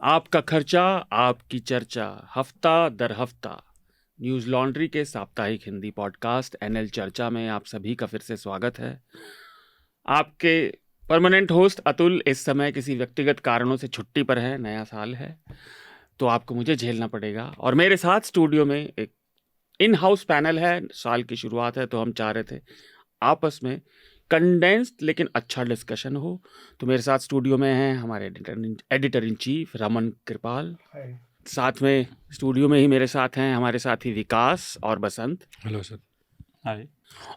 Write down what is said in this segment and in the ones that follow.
आपका खर्चा आपकी चर्चा हफ्ता दर हफ्ता न्यूज़ लॉन्ड्री के साप्ताहिक हिंदी पॉडकास्ट एनएल चर्चा में आप सभी का फिर से स्वागत है। आपके परमानेंट होस्ट अतुल इस समय किसी व्यक्तिगत कारणों से छुट्टी पर है, नया साल है तो आपको मुझे झेलना पड़ेगा। और मेरे साथ स्टूडियो में एक इन हाउस पैनल है, साल की शुरुआत है तो हम चाह रहे थे आपस में कंडेंस्ड लेकिन अच्छा डिस्कशन हो। तो मेरे साथ स्टूडियो में हैं हमारे एडिटर इन चीफ रमन कृपाल, साथ में स्टूडियो में ही मेरे साथ हैं हमारे साथी विकास और बसंत। Hello sir. हाय।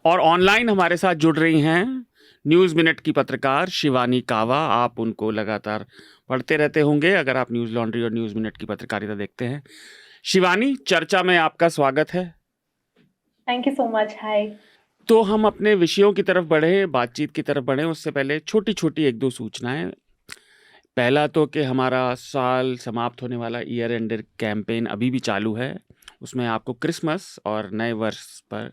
और ऑनलाइन हमारे साथ जुड़ रही हैं न्यूज़ मिनट की पत्रकार शिवानी कावा। आप उनको लगातार पढ़ते रहते होंगे अगर आप न्यूज़ लॉन्ड्री और न्यूज़ मिनट की पत्रकारिता देखते हैं। शिवानी, चर्चा में आपका स्वागत है। Thank you so much. Hi. तो हम अपने विषयों की तरफ बढ़े, बातचीत की तरफ बढ़े, उससे पहले छोटी छोटी एक दो सूचनाएं। पहला तो कि हमारा साल समाप्त होने वाला ईयर एंडर कैंपेन अभी भी चालू है। उसमें आपको क्रिसमस और नए वर्ष पर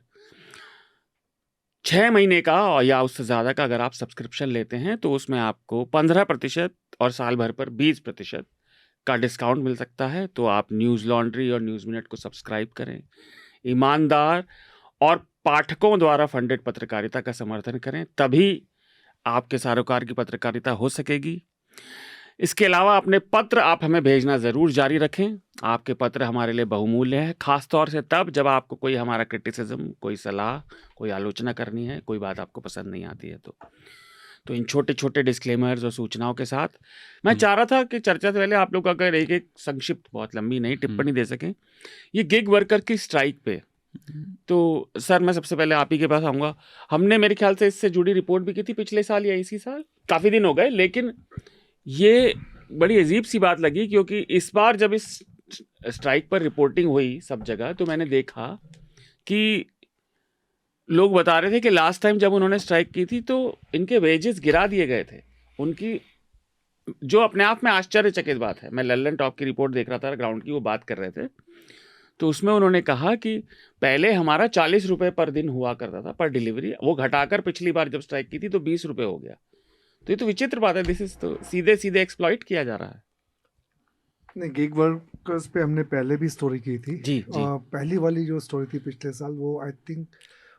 6 महीने का और या उससे ज़्यादा का अगर आप सब्सक्रिप्शन लेते हैं तो उसमें आपको 15% और साल भर पर 20% का डिस्काउंट मिल सकता है। तो आप न्यूज़ लॉन्ड्री और न्यूज़ मिनट को सब्सक्राइब करें, ईमानदार और पाठकों द्वारा फंडेड पत्रकारिता का समर्थन करें, तभी आपके सरोकार की पत्रकारिता हो सकेगी। इसके अलावा अपने पत्र आप हमें भेजना ज़रूर जारी रखें। आपके पत्र हमारे लिए बहुमूल्य है, ख़ास तौर से तब जब आपको कोई हमारा क्रिटिसिज्म, कोई सलाह, कोई आलोचना करनी है, कोई बात आपको पसंद नहीं आती है तो इन छोटे छोटे डिस्क्लेमर्स और सूचनाओं के साथ मैं चाह रहा था कि चर्चा से पहले आप लोग अगर एक एक संक्षिप्त, बहुत लंबी नहीं, टिप्पणी दे सकें ये गिग वर्कर की स्ट्राइक पे। तो सर, मैं सबसे पहले आप ही के पास आऊँगा। हमने मेरे ख्याल से इससे जुड़ी रिपोर्ट भी की थी पिछले साल या इसी साल, काफ़ी दिन हो गए, लेकिन ये बड़ी अजीब सी बात लगी क्योंकि इस बार जब इस स्ट्राइक पर रिपोर्टिंग हुई सब जगह तो मैंने देखा कि लोग बता रहे थे कि लास्ट टाइम जब उन्होंने स्ट्राइक की थी तो इनके वेजेस गिरा दिए गए थे उनकी, जो अपने आप में आश्चर्यचकित बात है। मैं लल्लन टॉप की रिपोर्ट देख रहा था, ग्राउंड की, वो बात कर रहे थे तो उसमें उन्होंने कहा कि पहले हमारा 40 रुपये पर दिन हुआ करता था पर डिलीवरी, वो घटाकर पिछली बार जब स्ट्राइक की थी तो 20 रुपये हो गया। तो ये तो विचित्र बात है। दिस इज तो सीधे सीधे एक्सप्लॉइट किया जा रहा है। नहीं, गिग वर्कर्स पे हमने पहले भी स्टोरी की थी जी। पहली वाली जो स्टोरी थी पिछले साल, वो आई थिंक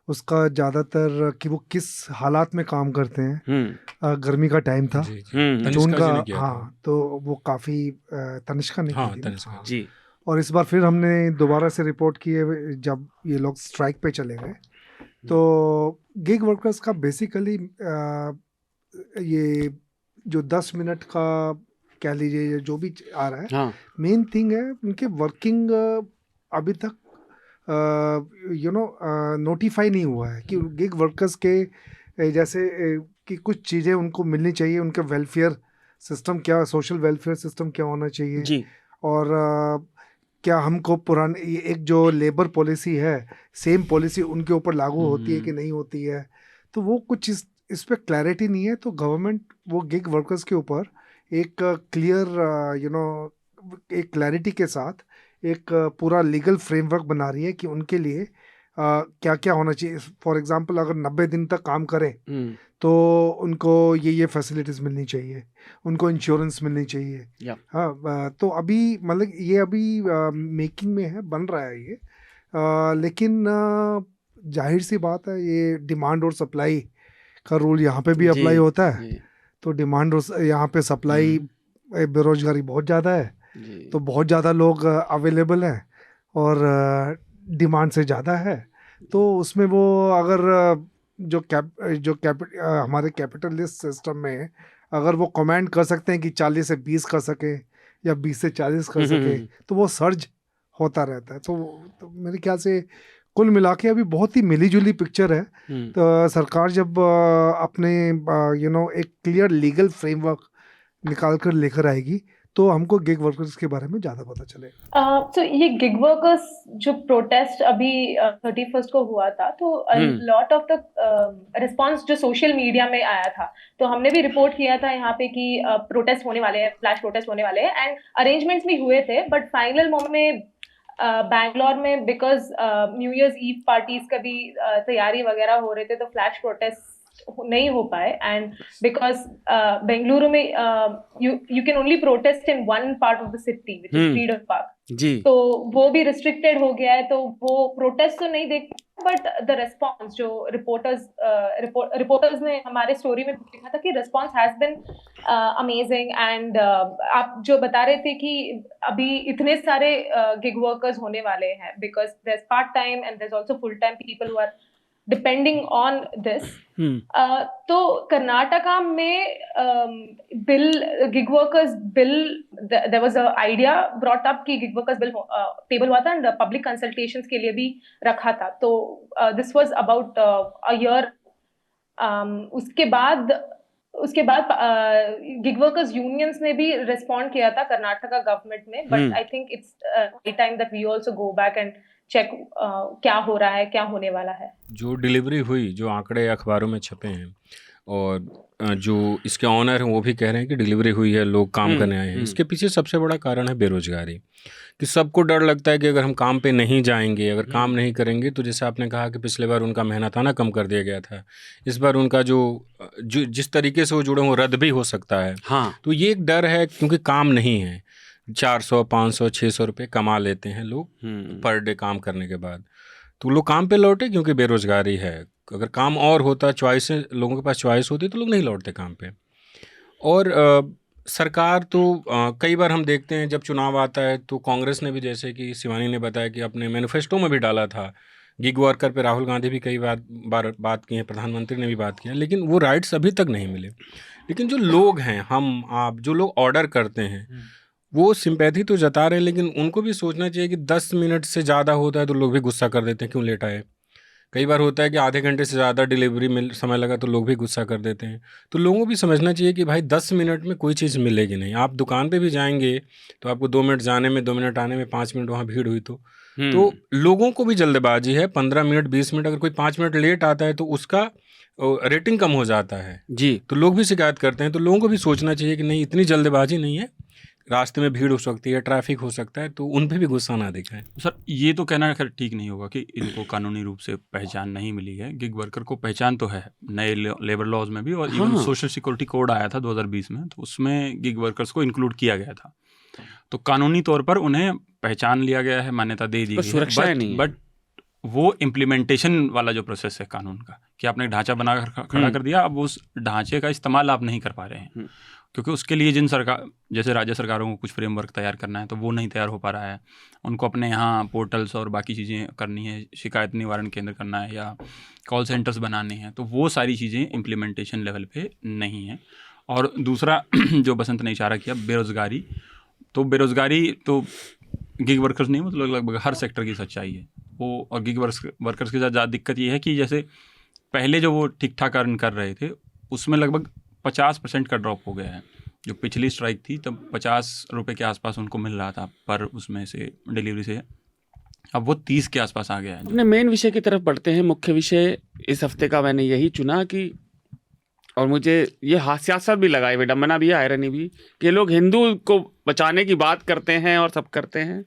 उसका ज़्यादातर कि वो किस हालात में काम करते हैं। गर्मी का टाइम था, जून का। हाँ, तो वो काफ़ी तनिष्का ने की थी जी। और इस बार फिर हमने दोबारा से रिपोर्ट की है जब ये लोग स्ट्राइक पे चले गए। तो गिग वर्कर्स का बेसिकली ये जो 10 मिनट का कह लीजिए जो भी आ रहा है, हाँ। मेन थिंग है उनके वर्किंग अभी तक नोटिफाई नहीं हुआ है कि गिग वर्कर्स के जैसे कि कुछ चीज़ें उनको मिलनी चाहिए, उनका वेलफेयर सिस्टम क्या, सोशल वेलफेयर सिस्टम क्या होना चाहिए जी। और क्या हमको पुरानी एक जो लेबर पॉलिसी है सेम पॉलिसी उनके ऊपर लागू होती है कि नहीं होती है। तो वो कुछ इस पे क्लैरिटी नहीं है। तो गवर्नमेंट वो गिग वर्कर्स के ऊपर एक क्लियर एक क्लैरिटी के साथ एक पूरा लीगल फ्रेमवर्क बना रही है कि उनके लिए क्या क्या होना चाहिए। फॉर एग्जांपल अगर 90 दिन तक काम करें तो उनको ये फैसिलिटीज़ मिलनी चाहिए, उनको इंश्योरेंस मिलनी चाहिए। हाँ, तो अभी मतलब ये अभी मेकिंग में है, बन रहा है ये। लेकिन जाहिर सी बात है ये डिमांड और सप्लाई का रूल यहाँ पे भी अप्लाई होता है। तो डिमांड और यहाँ पे सप्लाई, बेरोजगारी बहुत ज़्यादा है तो बहुत ज़्यादा लोग अवेलेबल हैं और डिमांड से ज़्यादा है। तो उसमें वो अगर हमारे कैपिटलिस्ट सिस्टम में अगर वो कमेंड कर सकते हैं कि 40 से 20 कर सके या 20 से 40 कर सके तो वो सर्ज होता रहता है। तो मेरे ख्याल से कुल मिला के अभी बहुत ही मिलीजुली पिक्चर है। तो सरकार जब अपने एक क्लियर लीगल फ्रेमवर्क निकाल कर लेकर आएगी तो हमको गिग वर्कर्स के बारे में ज़्यादा पता चलेगा। तो ये गिग वर्कर्स जो प्रोटेस्ट अभी 31st को हुआ था, तो लॉट ऑफ द रिस्पांस जो सोशल मीडिया में आया था, तो हमने भी रिपोर्ट किया था यहाँ पे कि प्रोटेस्ट होने वाले हैं, फ्लैश प्रोटेस्ट होने वाले हैं एंड अरेंजमेंट्स भी हुए थे। बट फाइनल मोमेंट में बैंगलोर में because new year's eve parties का भी तैयारी वगैरह हो रहे थे तो फ्लैश प्रोटेस्ट नहीं हो पाए, एंड बिकॉज बेंगलुरु में you can only protest in one part of the city which is freedom park जी तो वो भी रिस्ट्रिक्टेड हो गया है, तो वो प्रोटेस्ट तो नहीं देख, बट द रिस्पॉन्स जो रिपोर्टर्स ने हमारे स्टोरी में देखा था कि response has been amazing, and आप जो बता रहे थे कि अभी इतने सारे गिग वर्कर्स होने वाले हैं, because there is part time and there is also full time people who are depending on this. तो कर्नाटका में bill gig workers bill, there was a idea brought up कि गिग वर्कर्स बिल टेबल हुआ था and public consultations के लिए भी रखा था, तो this was about a year. उसके बाद गिग वर्कर्स यूनियंस ने भी रिस्पॉन्ड किया था कर्नाटका गवर्नमेंट में, but I think it's time that we also go back and check क्या हो रहा है, क्या होने वाला है। जो डिलीवरी हुई, जो आंकड़े अखबारों में छपे हैं और जो इसके ऑनर हैं वो भी कह रहे हैं कि डिलीवरी हुई है, लोग काम करने आए हैं, इसके पीछे सबसे बड़ा कारण है बेरोजगारी। कि सबको डर लगता है कि अगर हम काम पे नहीं जाएंगे, अगर काम नहीं करेंगे, तो जैसे आपने कहा कि पिछले बार उनका मेहनताना कम कर दिया गया था, इस बार उनका जो जिस तरीके से वो जुड़े वो रद्द भी हो सकता है। हाँ तो ये एक डर है, क्योंकि काम नहीं है। 400 500 600 रुपये कमा लेते हैं लोग पर डे काम करने के बाद, तो लोग काम पे लौटे क्योंकि बेरोजगारी है। अगर काम और होता, चॉइस, लोगों के पास चॉइस होती, तो लोग नहीं लौटते काम पे। और सरकार तो कई बार हम देखते हैं जब चुनाव आता है तो कांग्रेस ने भी, जैसे कि शिवानी ने बताया कि अपने मैनिफेस्टो में भी डाला था, गिग वर्कर पे राहुल गांधी भी कई बार बात की है, प्रधानमंत्री ने भी बात की है, लेकिन वो राइट्स अभी तक नहीं मिले। लेकिन जो लोग हैं, हम आप, जो लोग ऑर्डर करते हैं, वो सिंपैथी तो जता रहे हैं, लेकिन उनको भी सोचना चाहिए कि 10 मिनट से ज़्यादा होता है तो लोग भी गुस्सा कर देते हैं, क्यों लेट आए। कई बार होता है कि आधे घंटे से ज़्यादा डिलीवरी में समय लगा तो लोग भी गुस्सा कर देते हैं। तो लोगों को भी समझना चाहिए कि भाई 10 मिनट में कोई चीज़ मिलेगी नहीं। आप दुकान पे भी जाएंगे तो आपको 2 मिनट जाने में, 2 मिनट आने में, 5 मिनट वहाँ भीड़ हुई तो लोगों को भी जल्दबाजी है। 15 मिनट 20 मिनट, अगर कोई 5 मिनट लेट आता है तो उसका रेटिंग कम हो जाता है जी तो लोग भी शिकायत करते हैं। तो लोगों को भी सोचना चाहिए कि नहीं, इतनी जल्दबाजी नहीं है, रास्ते में भीड़ हो सकती है, ट्रैफिक हो सकता है, तो उन पे भी गुस्सा ना दिखाएं। सर ये तो कहना खैर ठीक नहीं होगा कि इनको कानूनी रूप से पहचान नहीं मिली है। गिग वर्कर को पहचान तो है नए लेबर लॉज में भी, और इवन सोशल सिक्योरिटी कोड आया था 2020 में, तो उसमें गिग वर्कर्स को इंक्लूड किया गया था। तो कानूनी तौर पर उन्हें पहचान लिया गया है, मान्यता दे दी गई है, बट वो इम्प्लीमेंटेशन वाला जो प्रोसेस है कानून का, कि आपने ढांचा बना कर खड़ा कर दिया, अब उस ढांचे का इस्तेमाल आप नहीं कर पा रहे हैं, क्योंकि उसके लिए जिन सरकार, जैसे राज्य सरकारों को कुछ फ्रेमवर्क तैयार करना है तो वो नहीं तैयार हो पा रहा है। उनको अपने यहाँ पोर्टल्स और बाकी चीज़ें करनी है, शिकायत निवारण केंद्र करना है या कॉल सेंटर्स बनाने हैं, तो वो सारी चीज़ें इम्प्लीमेंटेशन लेवल पे नहीं है। और दूसरा जो बसंत ने इशारा किया, बेरोज़गारी, तो बेरोज़गारी तो गिग वर्कर्स नहीं, मतलब लगभग हर सेक्टर की सच्चाई है वो। और गिग वर्कर्स के साथ ज़्यादा दिक्कत ये है कि जैसे पहले जो वो ठीक ठाक अर्न कर रहे थे, उसमें लगभग 50% का ड्रॉप हो गया है। जो पिछली स्ट्राइक थी तब 50 रुपये के आसपास उनको मिल रहा था पर उसमें से डिलीवरी से, अब वो 30 के आसपास आ गया है। अपने मेन विषय की तरफ बढ़ते हैं। मुख्य विषय इस हफ्ते का मैंने यही चुना कि, और मुझे ये हास्यास्पद भी लगा, विडम्बना भी, आयरनी भी, कि लोग हिंदू को बचाने की बात करते हैं और सब करते हैं।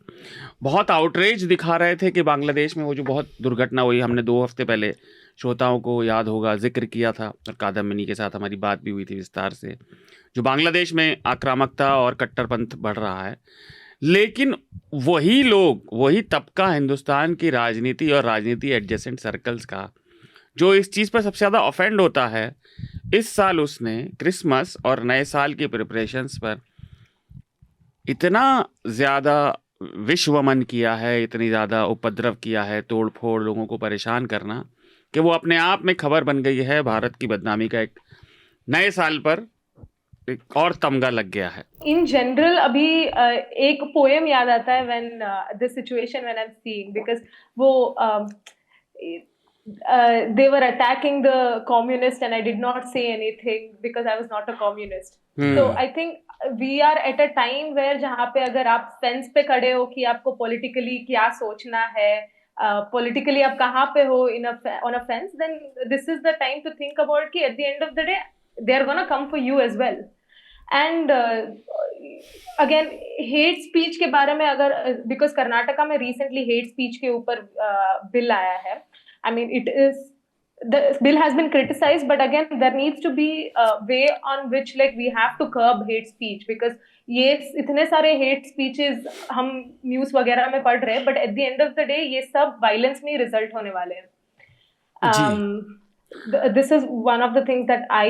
बहुत आउटरेज दिखा रहे थे कि बांग्लादेश में वो जो बहुत दुर्घटना हुई, हमने 2 हफ्ते पहले श्रोताओं को याद होगा जिक्र किया था, और कादम्बिनी के साथ हमारी बात भी हुई थी विस्तार से, जो बांग्लादेश में आक्रामकता और कट्टरपंथ बढ़ रहा है। लेकिन वही लोग, वही तबका हिंदुस्तान की राजनीति और राजनीति एडजेसेंट सर्कल्स का जो इस चीज़ पर सबसे ज़्यादा ऑफेंड होता है, इस साल उसने क्रिसमस और नए साल की प्रिपरेशंस पर इतना ज़्यादा विश्वमन किया है, इतनी ज़्यादा उपद्रव किया है, तोड़ फोड़, लोगों को परेशान करना, कि वो अपने आप में खबर बन गई है। भारत की बदनामी का एक नए साल पर एक और तमगा लग गया है। इन जनरल अभी एक पोएम याद आता है, when this situation when I am seeing, because वो they were attacking the communist and I did not say anything because I was not a communist. So I think we are at a time where जहाँ पे अगर आप fence पे खड़े हो कि आपको politically क्या सोचना है, politically आप कहाँ पे हो on a fence, then this is the time to think about कि at the end of the day they are gonna come for you as well. And again hate speech के बारे में अगर, because कर्नाटका में recently hate speech के ऊपर bill आया है, I mean, it is the bill has been criticized, but again there needs to be a way on which like we have to curb hate speech, because ये इतने सारे hate speeches हम news वगैरह में पढ़ रहे हैं, but at the end of the day ये सब violence में ही result होने वाले हैं. This is one of the things that I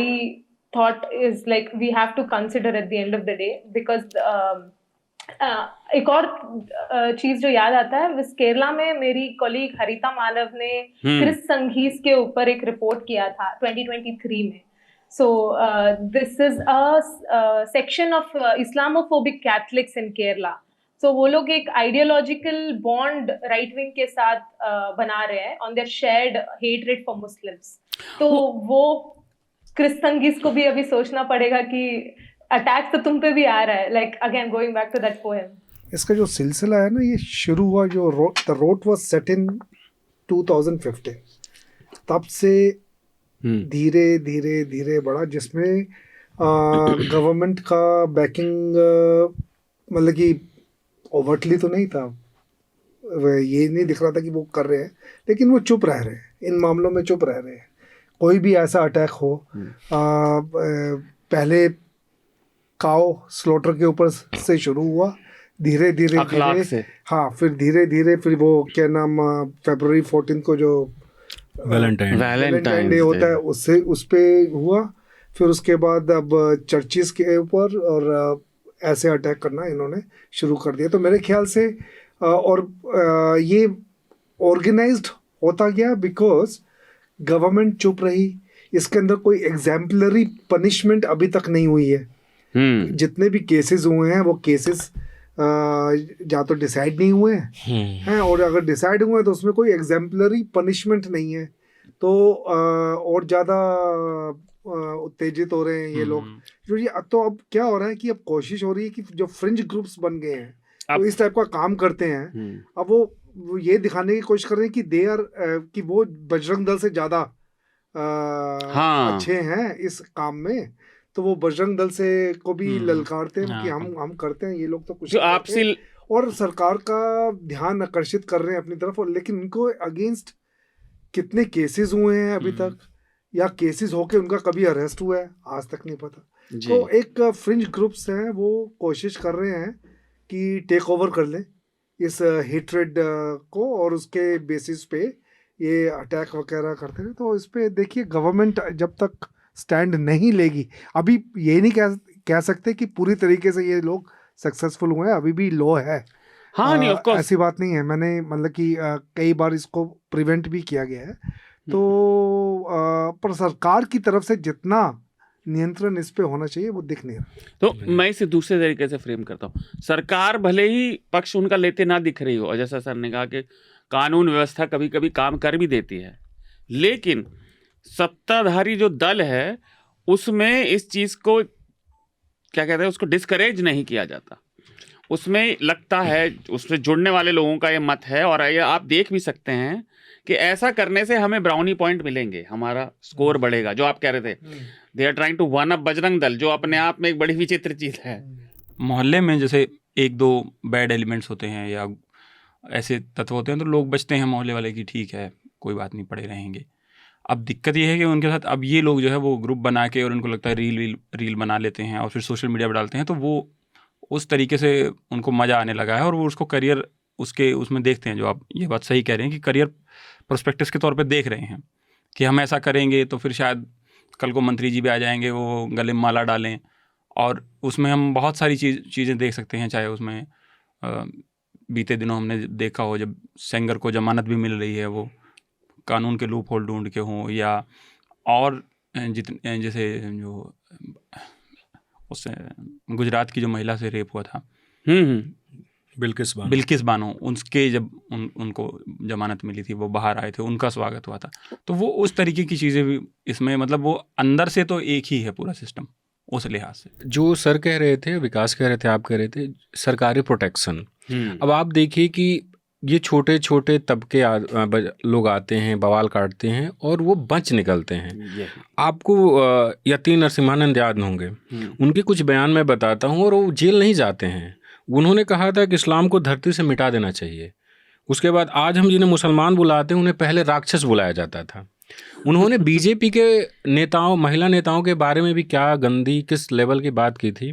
thought is like we have to consider at the end of the day, because एक और चीज जो याद आता है, केरला में मेरी कॉलीग हरिता मानव ने क्रिस संघीस के ऊपर एक रिपोर्ट किया था 2023 में. So this is a section of islamophobic catholics in Kerala. So वो लोग एक आइडियोलॉजिकल बॉन्ड राइट विंग के साथ बना रहे हैं on their shared hatred for Muslims. तो वो क्रिस संघीस को भी अभी सोचना पड़ेगा कि अटैक तो तुम पे भी आ रहा है. Like again going back to that poem, इसका जो सिलसिला है ना, ये शुरू हुआ जो the rot was set in 2015, तब से धीरे धीरे धीरे बढ़ा, जिसमें गवर्नमेंट का बैकिंग मतलब कि ओवरटली तो नहीं था, ये नहीं दिख रहा था कि वो कर रहे हैं, लेकिन वो चुप रह रहे हैं, इन मामलों में चुप रह रहे हैं. कोई भी ऐसा अटैक हो, पहले काओ स्लॉटर के ऊपर से शुरू हुआ, धीरे धीरे धीरे, हाँ, फिर धीरे धीरे फिर वो क्या नाम February 14 को जो वैलेंटाइन डे होता है उससे उस पे हुआ. फिर उसके बाद अब चर्चिस के ऊपर और ऐसे अटैक करना इन्होंने शुरू कर दिया. तो मेरे ख्याल से और ये ऑर्गेनाइज्ड होता गया बिकॉज गवर्नमेंट चुप रही. इसके अंदर कोई एग्जाम्पलरी पनिशमेंट अभी तक नहीं हुई है. जितने भी केसेस हुए हैं वो केसेस या तो डिसाइड नहीं हुए हैं, और अगर डिसाइड हुए हैं तो उसमें कोई एग्जाम्पलरी पनिशमेंट नहीं है. तो और ज़्यादा उत्तेजित हो रहे हैं ये लोग. जो ये तो अब क्या हो रहा है कि अब कोशिश हो रही है कि जो फ्रिंज ग्रुप्स बन गए हैं तो इस टाइप का काम करते हैं, अब वो ये दिखाने की कोशिश कर रहे हैं कि दे आर कि वो बजरंग दल से ज़्यादा अच्छे हैं इस काम में. तो वो बजरंग दल से को भी ललकारते हैं कि हम करते हैं, ये लोग तो कुछ आपसे, और सरकार का ध्यान आकर्षित कर रहे हैं अपनी तरफ. लेकिन उनको अगेंस्ट कितने केसेस हुए हैं अभी तक, या केसेस होके उनका कभी अरेस्ट हुआ है आज तक नहीं पता. तो एक फ्रिंज ग्रुप्स हैं, वो कोशिश कर रहे हैं कि टेक ओवर कर लें इस हेट्रेड को, और उसके बेसिस पे ये अटैक वगैरह करते हैं. तो इस पे देखिए, गवर्नमेंट जब तक स्टैंड नहीं लेगी, अभी ये नहीं कह सकते कि पूरी तरीके से ये लोग सक्सेसफुल हुए हैं, अभी भी लो है. हाँ, नहीं, ऑफ कोर्स ऐसी बात नहीं है. मैंने मतलब कि कई बार इसको प्रिवेंट भी किया गया है. तो पर सरकार की तरफ से जितना नियंत्रण इस पे होना चाहिए वो दिख नहीं रहा. तो मैं इसे दूसरे तरीके से फ्रेम करता हूँ. सरकार भले ही पक्ष उनका लेते ना दिख रही हो, और जैसा सर ने कहा कि कानून व्यवस्था कभी कभी काम कर भी देती है, लेकिन सत्ताधारी जो दल है उसमें इस चीज़ को क्या कहते हैं, उसको डिस्करेज नहीं किया जाता. उसमें लगता है, उसमें जुड़ने वाले लोगों का ये मत है, और ये आप देख भी सकते हैं कि ऐसा करने से हमें ब्राउनी पॉइंट मिलेंगे, हमारा स्कोर बढ़ेगा. जो आप कह रहे थे, they are trying to one up Bajrang Dal, जो अपने आप में एक बड़ी विचित्र चीज़ है. मोहल्ले में जैसे एक दो बैड एलिमेंट्स होते हैं या ऐसे तत्व होते हैं तो लोग बचते हैं मोहल्ले वाले की, ठीक है कोई बात नहीं, पड़े रहेंगे. अब दिक्कत ये है कि उनके साथ अब ये लोग जो है वो ग्रुप बना के, और उनको लगता है रील बना लेते हैं और फिर सोशल मीडिया पर डालते हैं, तो वो उस तरीके से उनको मज़ा आने लगा है, और वो उसको करियर उसमें देखते हैं. जो आप ये बात सही कह रहे हैं कि करियर प्रोस्पेक्टिव्स के तौर पे देख रहे हैं कि हम ऐसा करेंगे तो फिर शायद कल को मंत्री जी भी आ जाएंगे, वो गले में माला डालें, और उसमें हम बहुत सारी चीज़ें देख सकते हैं. चाहे उसमें बीते दिनों हमने देखा हो जब सेंगर को जमानत भी मिल रही है, वो कानून के लूप होल ढूंढ के हों, या और जितने जैसे जो उससे गुजरात की जो महिला से रेप हुआ था, बिल्किस बानो, उसके जब उनको जमानत मिली थी, वो बाहर आए थे, उनका स्वागत हुआ था. तो वो उस तरीके की चीज़ें भी इसमें, मतलब वो अंदर से तो एक ही है पूरा सिस्टम उस लिहाज से. जो सर कह रहे थे, विकास कह रहे थे, आप कह रहे थे सरकारी प्रोटेक्शन. अब आप देखिए कि ये छोटे छोटे तबके लोग आते हैं, बवाल काटते हैं, और वो बच निकलते हैं. आपको यतीन नरसिम्हानंद याद होंगे, उनके कुछ बयान मैं बताता हूँ, और वो जेल नहीं जाते हैं. उन्होंने कहा था कि इस्लाम को धरती से मिटा देना चाहिए. उसके बाद आज हम जिन्हें मुसलमान बुलाते हैं उन्हें पहले राक्षस बुलाया जाता था. उन्होंने बीजेपी के नेताओं, महिला नेताओं के बारे में भी क्या गंदी किस लेवल की बात की थी।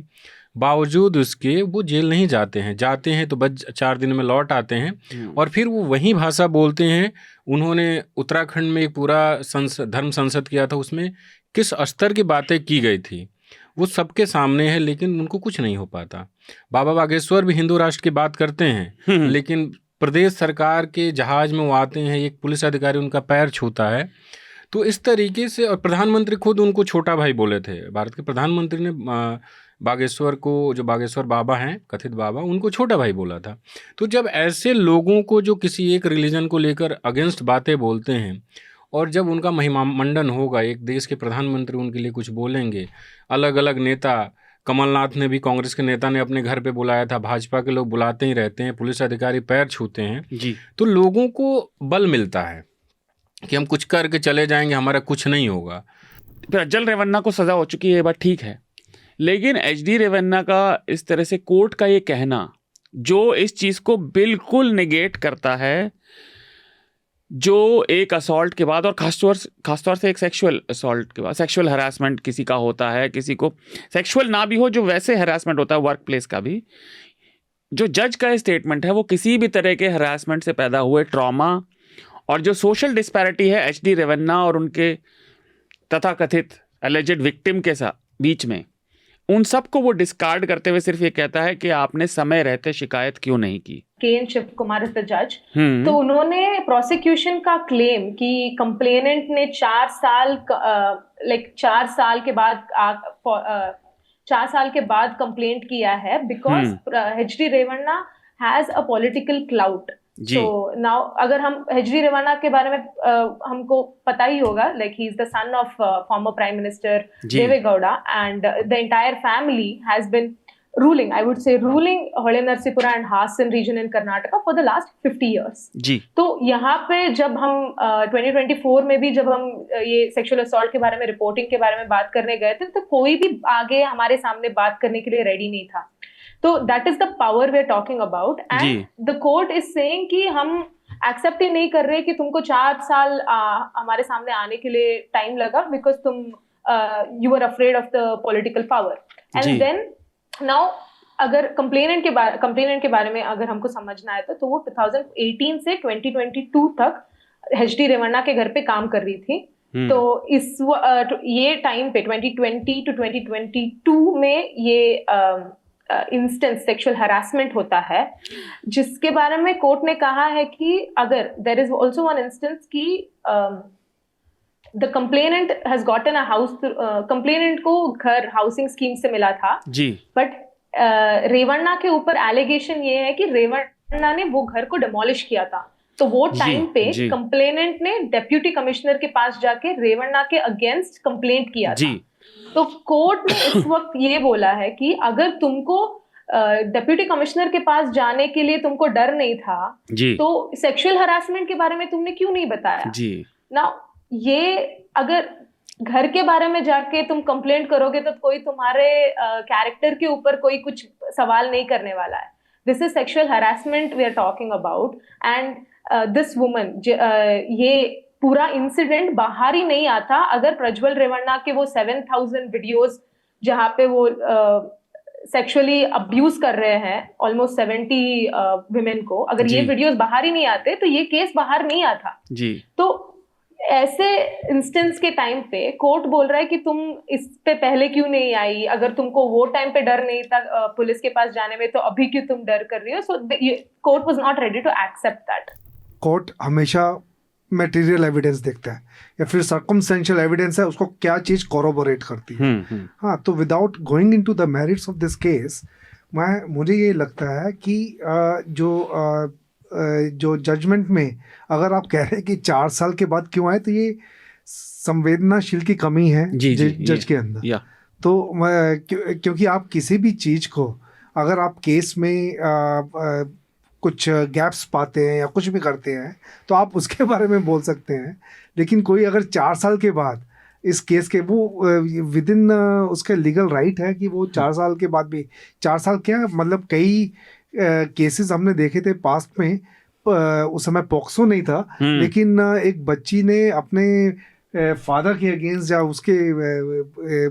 बावजूद उसके वो जेल नहीं जाते हैं तो बस 4 दिन में लौट आते हैं और फिर वो वही भाषा बोलते हैं। उन्होंने उत्तराखंड में एक पूरा धर्म संसद किया था, उसमें किस स्तर की बातें की गई थी वो सबके सामने है, लेकिन उनको कुछ नहीं हो पाता। बाबा बागेश्वर भी हिंदू राष्ट्र की बात करते हैं, लेकिन प्रदेश सरकार के जहाज में वो आते हैं, एक पुलिस अधिकारी उनका पैर छूता है। तो इस तरीके से, और प्रधानमंत्री खुद उनको छोटा भाई बोले थे। भारत के प्रधानमंत्री ने बागेश्वर को, जो बागेश्वर बाबा हैं, कथित बाबा, उनको छोटा भाई बोला था। तो जब ऐसे लोगों को जो किसी एक रिलीजन को लेकर अगेंस्ट बातें बोलते हैं, और जब उनका महिमा मंडन होगा, एक देश के प्रधानमंत्री उनके लिए कुछ बोलेंगे, अलग अलग नेता, कमलनाथ ने भी, कांग्रेस के नेता ने अपने घर पे बुलाया था, भाजपा के लोग बुलाते ही रहते हैं, पुलिस अधिकारी पैर छूते हैं जी, तो लोगों को बल मिलता है कि हम कुछ करके चले जाएंगे, हमारा कुछ नहीं होगा। प्रज्वल रेवन्ना को सजा हो चुकी है, ये बात ठीक है, लेकिन एचडी रेवन्ना का इस तरह से कोर्ट का ये कहना जो इस चीज को बिल्कुल नेगेट करता है, जो एक असॉल्ट के बाद, और खासतौर से एक सेक्सुअल असॉल्ट के बाद, सेक्सुअल हरासमेंट किसी का होता है, किसी को सेक्सुअल ना भी हो, जो वैसे हरासमेंट होता है वर्क प्लेस का भी, जो जज का स्टेटमेंट है वो किसी भी तरह के हरासमेंट से पैदा हुए ट्रॉमा और जो सोशल डिस्पैरिटी है एचडी रेवन्ना और उनके तथाकथित एलिजेड विक्टिम के साथ बीच में, उन सबको वो डिस्कार्ड करते हुए सिर्फ ये कहता है कि आपने समय रहते शिकायत क्यों नहीं की। के शिव कुमार इज द जज। तो उन्होंने प्रोसिक्यूशन का क्लेम कि कंप्लेनेंट ने 4 साल के बाद कंप्लेंट किया है because HD Revanna has a political clout. So now अगर हम एचडी रेवन्ना के बारे में हमको पता ही होगा, like he is the son of former Prime Minister Devegowda, and the entire family has been ruling Hole Narsipura and Hassan region in Karnataka for the last 50 years. जी। तो यहाँ पे जब हम 2024 में भी जब हम ये सेक्सुअल असॉल्ट के बारे में, रिपोर्टिंग के बारे में बात करने गए थे, तो कोई भी आगे हमारे सामने बात करने के लिए रेडी नहीं था। तो that is the power we are talking about, and the court is saying कि हम एक्सेप्ट ही नहीं कर रहे कि तुमको 4 साल हमारे सामने आने के लिए टाइम लगा बिकॉज तुम you are afraid of the political power. And then now अगर कंप्लेनेंट के बारे में अगर हमको समझना है तो वो 2018 से 2022 तक एचडी रेवन्ना के घर पे काम कर रही थी। तो ये टाइम पे 2020 to 2022 में ये इंस्टेंस सेक्सुअल हरासमेंट होता है, जिसके बारे में कोर्ट ने कहा है कि अगर there is also one instance कि the complainant has gotten a house, complainant को घर हाउसिंग स्कीम से मिला था जी, बट रेवन्ना के ऊपर एलिगेशन ये है कि रेवन्ना ने वो घर को डिमोलिश किया था। तो वो टाइम पे कंप्लेनेंट ने डेप्यूटी कमिश्नर के पास जाके रेवन्ना के अगेंस्ट कंप्लेंट किया था। तो कोर्ट ने इस वक्त ये बोला है कि अगर तुमको डेप्यूटी कमिश्नर के पास जाने के लिए तुमको डर नहीं था तो सेक्सुअल हरासमेंट के बारे में तुमने क्यों नहीं बताया जी। ना ये अगर घर के बारे में जाके तुम कंप्लेंट करोगे तो कोई तुम्हारे कैरेक्टर के ऊपर कोई कुछ सवाल नहीं करने वाला है। This is sexual harassment we are talking about, and this woman, ये पूरा इंसिडेंट बाहर ही नहीं आता अगर प्रज्वल रेवन्ना के वो 7,000 वीडियोस जहाँ पे वो सेक्सुअली अब्यूज कर रहे हैं ऑलमोस्ट 70 विमेन को, अगर ये वीडियोस बाहर ही नहीं आते तो ये केस बाहर नहीं आता जी। तो ऐसे इंस्टेंस के टाइम पे कोर्ट बोल रहा है कि तुम इस पे पहले क्यों नहीं आई, अगर तुमको वो टाइम पे डर नहीं था पुलिस के पास जाने में तो अभी क्यों तुम डर कर रही हो। So court was not ready to accept that. Court हमेशा मटेरियल एविडेंस देखता है या फिर सर्कमस्टेंशियल एविडेंस है, उसको क्या चीज कोरोबोरेट करती है। हाँ, तो without going into the merits of this case, मुझे ये लगता है कि जो जजमेंट में अगर आप कह रहे हैं कि 4 साल के बाद क्यों आए, तो ये संवेदनाशील की कमी है जज के अंदर। तो क्योंकि आप किसी भी चीज को अगर आप केस में कुछ गैप्स पाते हैं या कुछ भी करते हैं तो आप उसके बारे में बोल सकते हैं, लेकिन कोई अगर 4 साल के बाद इस केस के, वो विद इन उसके लीगल राइट है कि वो 4 साल के बाद भी, 4 साल क्या मतलब कई केसेस हमने देखे थे पास्ट में, उस समय पॉक्सो नहीं था लेकिन एक बच्ची ने अपने फादर के अगेंस्ट या उसके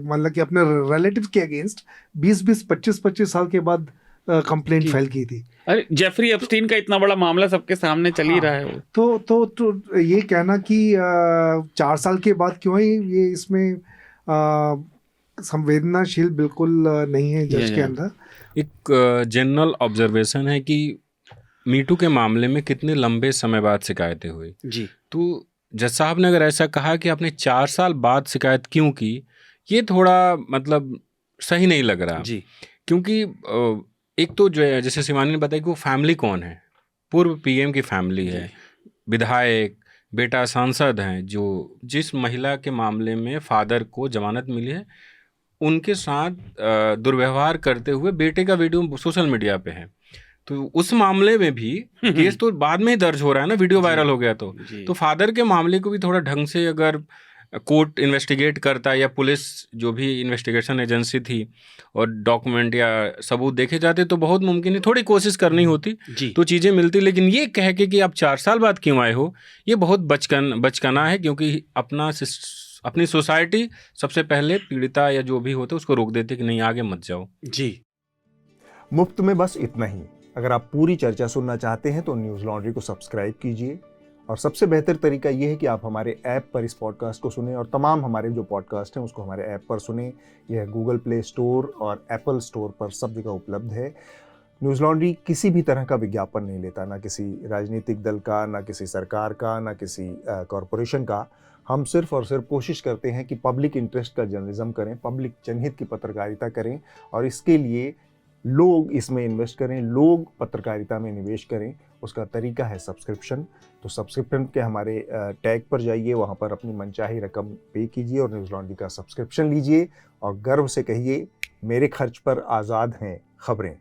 मतलब कि अपने रिलेटिव के अगेंस्ट 20-20 25-25 साल के बाद कंप्लेंट फाइल की थी। अरे जेफरी एप्स्टीन का इतना बड़ा मामला सबके सामने चल ही रहा है वो। तो ये कहना कि 4 साल के बाद क्यों ही ये इसमें संवेदनाशील बिल्कुल नहीं है जज के अंदर। एक जनरल ऑब्जर्वेशन है कि मीटू के मामले में कितने लंबे समय बाद शिकायतें हुई जी। तो जज साहब ने अगर ऐसा कहा कि आपने 4 साल बाद शिकायत क्यों की, ये थोड़ा मतलब सही नहीं लग रहा जी। क्योंकि एक तो जो है जैसे शिवानी ने बताया कि वो फैमिली कौन है, पूर्व पीएम की फैमिली है, विधायक, बेटा सांसद हैं, जो जिस महिला के मामले में फादर को जमानत मिली है उनके साथ दुर्व्यवहार करते हुए बेटे का वीडियो सोशल मीडिया पे है। तो उस मामले में भी केस तो बाद में ही दर्ज हो रहा है ना, वीडियो वायरल हो गया तो फादर के मामले को भी थोड़ा ढंग से अगर कोर्ट इन्वेस्टिगेट करता या पुलिस जो भी इन्वेस्टिगेशन एजेंसी थी और डॉक्यूमेंट या सबूत देखे जाते तो बहुत मुमकिन है, थोड़ी कोशिश करनी होती तो चीज़ें मिलती। लेकिन ये कह के कि आप 4 साल बाद क्यों आए हो, ये बहुत बचकाना है क्योंकि अपनी सोसाइटी सबसे पहले पीड़िता या जो भी होता है उसको रोक देते कि नहीं आगे मत जाओ। जी। मुफ्त में बस इतना ही। अगर आप पूरी चर्चा सुनना चाहते हैं तो न्यूज़ लॉन्ड्री को सब्सक्राइब कीजिए और सबसे बेहतर तरीका यह है कि आप हमारे ऐप पर इस पॉडकास्ट को सुनें और तमाम हमारे जो पॉडकास्ट हैं उसको हमारे ऐप पर सुनें। यह गूगल प्ले स्टोर और एप्पल स्टोर पर सब जगह उपलब्ध है। न्यूज़ लॉन्ड्री किसी भी तरह का विज्ञापन नहीं लेता, ना किसी राजनीतिक दल का, ना किसी सरकार का, ना किसी कॉरपोरेशन का। हम सिर्फ और सिर्फ कोशिश करते हैं कि पब्लिक इंटरेस्ट का जर्नलिज्म करें, पब्लिक जनहित की पत्रकारिता करें और इसके लिए लोग इसमें इन्वेस्ट करें, लोग पत्रकारिता में निवेश करें। उसका तरीका है सब्सक्रिप्शन। तो सब्सक्रिप्शन के हमारे टैग पर जाइए, वहाँ पर अपनी मनचाही रकम पे कीजिए और न्यूज़ लॉन्ड्री का सब्सक्रिप्शन लीजिए और गर्व से कहिए, मेरे खर्च पर आज़ाद हैं खबरें।